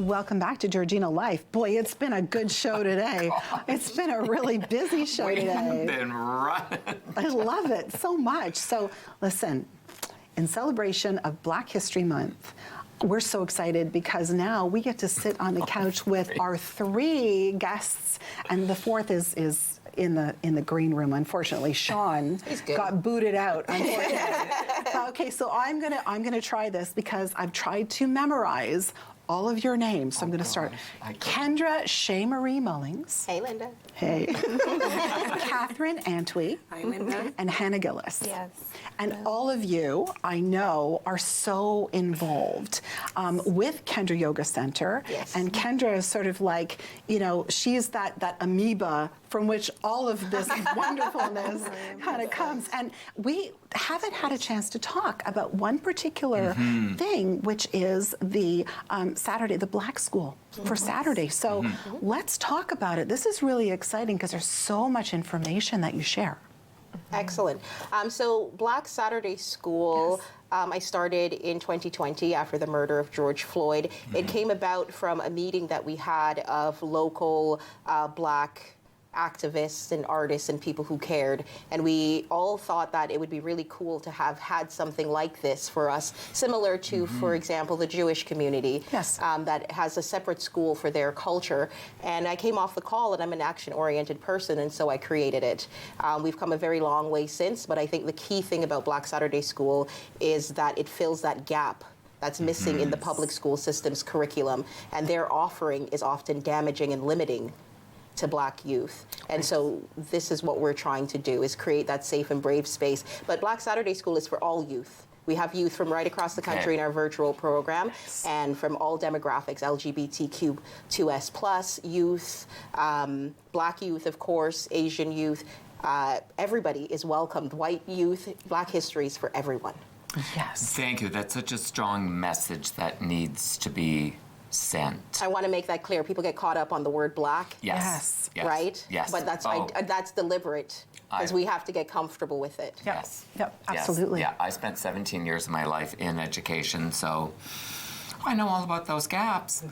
Welcome back to Georgina Life. Boy, it's been a good show today. It's been a really busy show today. We've been running. I love it so much. So listen, in celebration of Black History Month, we're so excited because now we get to sit on the couch with our 3 guests, and the 4th is in the green room. Unfortunately, Sean got booted out. Unfortunately. Okay, so I'm gonna try this because I've tried to memorize all of your names. So I'm going to start. Kendra Shea Marie Mullings. Hey, Linda. Hey. Catherine Antwi. Hi, Linda. And Hannah Gillis. Yes. And all of you, I know, are so involved with Kendra Yoga Centre. Yes. And Kendra is sort of like, you know, she's that amoeba from which all of this wonderfulness kind of comes. And we haven't had a chance to talk about one particular thing, which is the Saturday, the Black School for Saturday. So let's talk about it. This is really exciting because there's so much information that you share. Excellent. So Black Saturday School, I started in 2020 after the murder of George Floyd. It came about from a meeting that we had of local Black activists and artists and people who cared, and we all thought that it would be really cool to have had something like this for us, similar to, for example, the Jewish community that has a separate school for their culture. And I came off the call, and I'm an action-oriented person, and so I created it. We've come a very long way since, but I think the key thing about Black Saturday School is that it fills that gap that's missing in the public school system's curriculum, and their offering is often damaging and limiting to Black youth. And so this is what we're trying to do, is create that safe and brave space. But Black Saturday School is for all youth. We have youth from right across the country in our virtual program, and from all demographics, LGBTQ2S+ youth, Black youth, of course, Asian youth. Everybody is welcomed. White youth, Black histories for everyone. Yes. Thank you. That's such a strong message that needs to be sent. I want to make that clear. People get caught up on the word Black. Yes. Right? Yes. But that's deliberate, because we have to get comfortable with it. Yes. Yep, absolutely. Yes. Yeah, I spent 17 years of my life in education, so I know all about those gaps.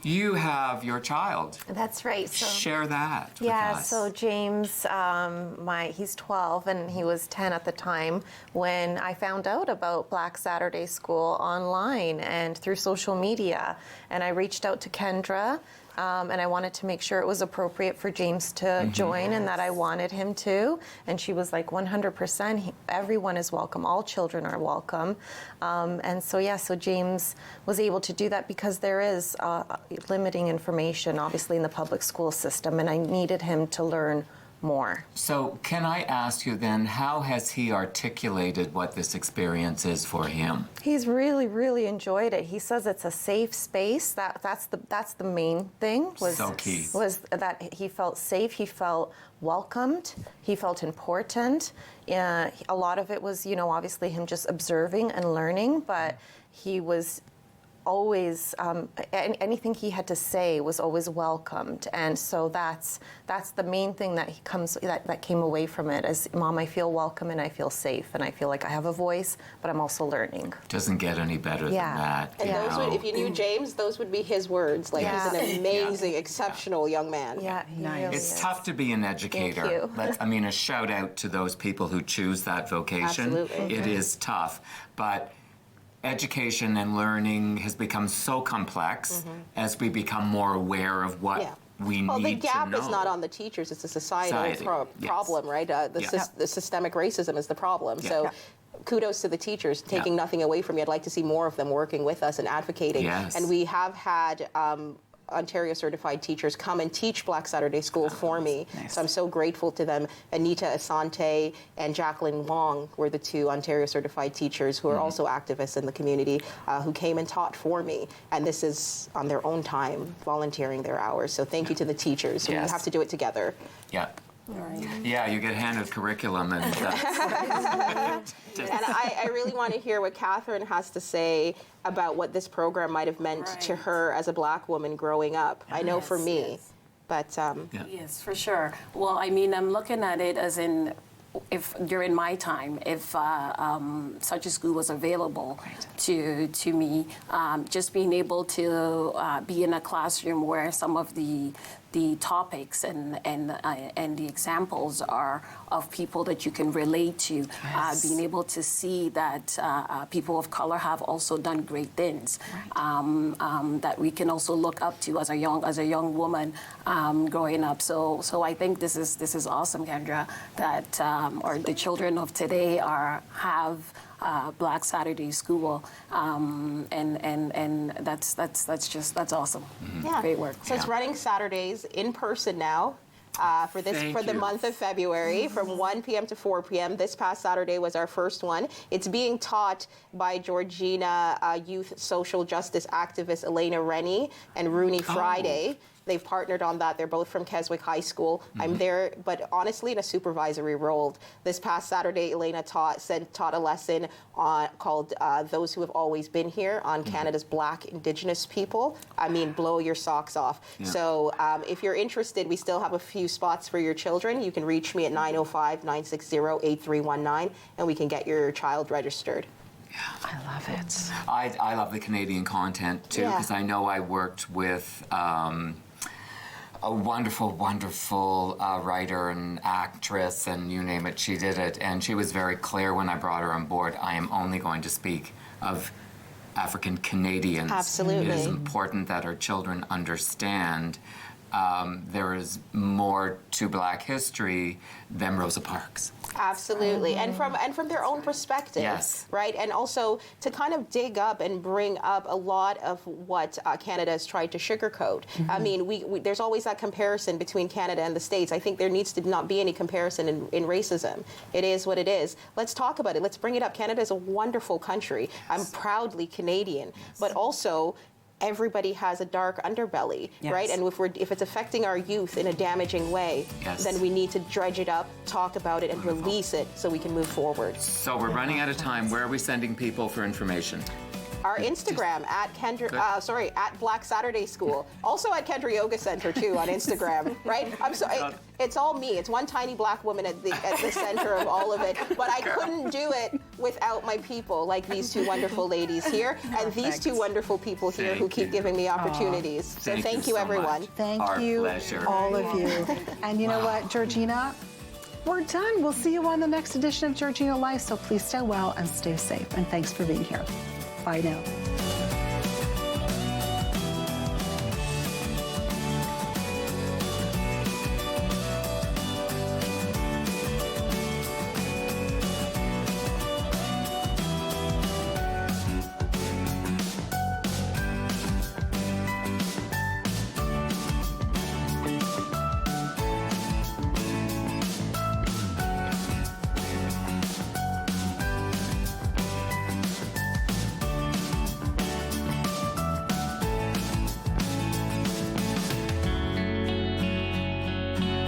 You have your child. That's right. So, share that with us. So James, he's 12 and he was 10 at the time when I found out about Black Saturday School online and through social media. And I reached out to Kendra, and I wanted to make sure it was appropriate for James to join, and that I wanted him to. And she was like, 100%, everyone is welcome, all children are welcome. And so James was able to do that because there is limiting information, obviously, in the public school system, and I needed him to learn more. So can I ask you then, how has he articulated what this experience is for him? He's really, really enjoyed it. He says it's a safe space. That's the main thing. So key. Was that he felt safe, he felt welcomed, he felt important. A lot of it was, obviously him just observing and learning, but he was always, anything he had to say was always welcomed, and so that's the main thing that that came away from it. As Mom, I feel welcome and I feel safe and I feel like I have a voice, but I'm also learning. Doesn't get any better than that. And those would, if you knew James, those would be his words. Like he's an amazing, exceptional young man. Yeah, nice. It's tough to be an educator. Thank you. A shout out to those people who choose that vocation. Absolutely. It is tough, but education and learning has become so complex as we become more aware of what we need to know. Well, the gap is not on the teachers, it's a societal problem, right? The systemic racism is the problem. So kudos to the teachers, taking nothing away from you. I'd like to see more of them working with us and advocating. Yes. And we have had Ontario certified teachers come and teach Black Saturday School for me. Nice. So I'm so grateful to them. Anita Asante and Jacqueline Wong were the 2 Ontario certified teachers who are also activists in the community who came and taught for me. And this is on their own time, volunteering their hours. So thank you to the teachers. We have to do it together. Yeah. Right. Yeah, you get handed curriculum and And I really want to hear what Catherine has to say about what this program might have meant to her as a Black woman growing up. I know for me, but... Yes, for sure. Well, I mean, I'm looking at it as in if during my time, if such a school was available to me, just being able to be in a classroom where some of the topics and the examples are of people that you can relate to, being able to see that people of color have also done great things, that we can also look up to as a young woman growing up. So I think this is awesome, Kendra, that or the children of today have Black Saturday School, and that's awesome. Yeah. Great work. So it's running Saturdays in person now. For the month of February, from 1 p.m. to 4 p.m. This past Saturday was our first one. It's being taught by Georgina youth social justice activist Elena Rennie and Rooney Friday. They've partnered on that. They're both from Keswick High School. I'm there, but honestly, in a supervisory role. This past Saturday, Elena taught a lesson called "Those Who Have Always Been Here" on Canada's Black Indigenous people. I mean, blow your socks off. Yeah. So if you're interested, we still have a few spots for your children. You can reach me at 905-960-8319, and we can get your child registered. Yeah, I love it. I love the Canadian content too, because I know I worked with a wonderful, wonderful writer and actress, and you name it, she did it. And she was very clear when I brought her on board, I am only going to speak of African Canadians. Absolutely. It is important that our children understand there is more to Black history than Rosa Parks. Absolutely, and from their own perspective, yes, right, and also to kind of dig up and bring up a lot of what Canada has tried to sugarcoat. I mean, we there's always that comparison between Canada and the States. I think there needs to not be any comparison in racism. It is what it is. Let's talk about it. Let's bring it up. Canada is a wonderful country. I'm proudly Canadian, but also everybody has a dark underbelly, right? And if it's affecting our youth in a damaging way, then we need to dredge it up, talk about it, and release it so we can move forward. So we're running out of time. Where are we sending people for information? Our Instagram at Black Saturday School. Also at Kendra Yoga Centre too on Instagram, right? I'm sorry, it's all me. It's one tiny Black woman at the center of all of it. But I couldn't do it without my people, like these two wonderful ladies here, and these two wonderful people here who keep giving me opportunities. So thank you, everyone. Thank you, all of you. And you know what, Georgina? We're done. We'll see you on the next edition of Georgina Life. So please stay well and stay safe. And thanks for being here. Bye now.